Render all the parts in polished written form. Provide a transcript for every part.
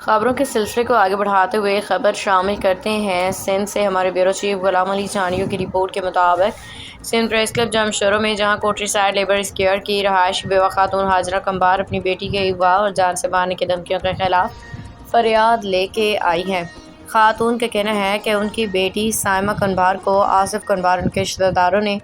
खबरों के सिलसिले को आगे बढ़ाते हुए खबर शामिल करते हैं सिंध से। हमारे ब्यूरो चीफ गुलाम अली चानियों की रिपोर्ट के मुताबिक सिंध प्रेस क्लब जमशोरों में जहां कोटरी साइड लेबर स्क्वायर की रहायश बेवा खातून हाजरा कम्बार अपनी बेटी के अगवा और जान से मारने की धमकियों के खिलाफ फरियाद लेके आई हैं। खातून का कहना है कि उनकी बेटी साइमा कन्बार को आसिफ कन्बार उनके रिश्तेदारों ने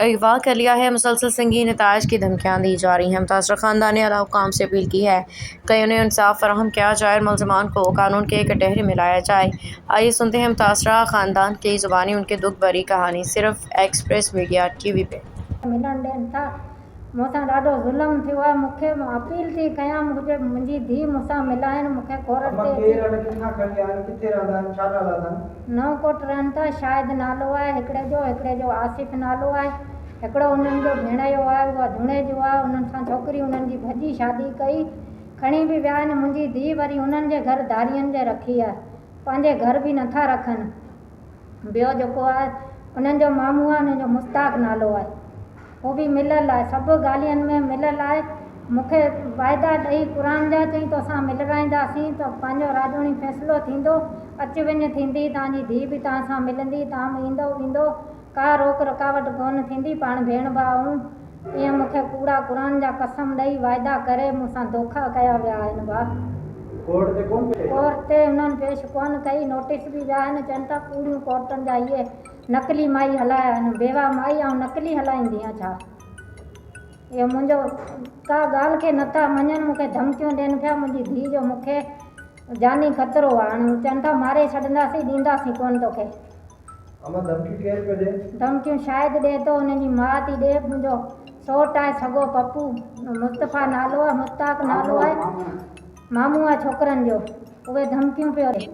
अगवा कर लिया है। मुसलसल संगीन नताइज की धमकियाँ दी जा रही हैं। मुतासरा खानदान ने अला हुकाम से अपील की है कि उन्हें इंसाफ फराहम किया जाए और मुलजमान को कानून के कटहरे में लाया जाए। आइए सुनते हैं मुतासरा खानदान की ज़ुबानी उनकी दुख भरी कहानी सिर्फ एक्सप्रेस मीडिया टीवी पे। मिलण ॾियनि था मूंसां ॾाढो ज़ुल्म थियो आहे। मूंखे अपील थी कयां मुंहिंजी धीउ मूंसां मिलाइनि। मूंखे कोर्ट ते नवकोट रहनि था। शायदि नालो आहे हिकिड़े जो आसिफ़ नालो आहे। हिकिड़ो उन्हनि जो भेणियो आहे, उहा धुणे जो आहे। उन्हनि सां छोकिरी उन्हनि जी भॼी शादी कई, खणी बि विया आहिनि। मुंहिंजी धीउ वरी उन्हनि जे घर धारियनि जे रखी आहे, पंहिंजे घर बि नथा रखनि। ॿियो जेको आहे उन्हनि जो मामू आहे, उन्हनि जो मुश्ताक नालो आहे, उहो बि मिलियल आहे। सभु ॻाल्हियुनि में मिलियल आहे। मूंखे वाइदा ॾेई क़ुर जा चई तोसां मिलाईंदासीं त पंहिंजो राजोणी फ़ैसिलो थींदो, अचु वञु थींदी, तव्हांजी धीउ बि तव्हां सां मिलंदी, तव्हां बि ईंदो वेंदो, का रोक रुकावट कोन थींदी, पाण भेण भाउ। ईअं मूंखे कूड़ा क़ुर जा कसम ॾेई वाइदा करे मूंसां धोखा कया विया आहिनि। कोर्ट ते उन्हनि पेश कोन कई, नोटिस बि विया आहिनि। चवनि था कूड़ियूं कोर्टनि जा इहे नकली माई हलाया आहिनि। बेवा माई ऐं नकली हलाईंदी आहियां छा? इहो मुंहिंजो का ॻाल्हि खे नथा मञनि, मूंखे धमकियूं ॾियनि पिया। मुंहिंजी धीउ जो मूंखे जानी ख़तरो आहे। हाणे चवनि था मारे छॾींदासीं, ॾींदासीं कोन तोखे। धमकियूं शायदि ॾिए थो, हुनजी माउ थी ॾिए। मुंहिंजो सौटु आहे सॻो पप्पू, मुस्तफ़ा नालो आहे, मुश्ताक नालो आहे, मामू आहे छोकिरनि जो। उहे धमकियूं पियो ॾिए,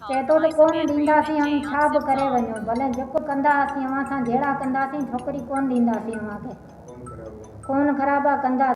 चए थो त कोन ॾींदासीं, हम छा बि करे वञो, भले जेको कंदासीं अव्हां सां जहिड़ा कंदासीं, छोकिरी कोन ॾींदासीं, अव्हांखे खून ख़राबा कंदा।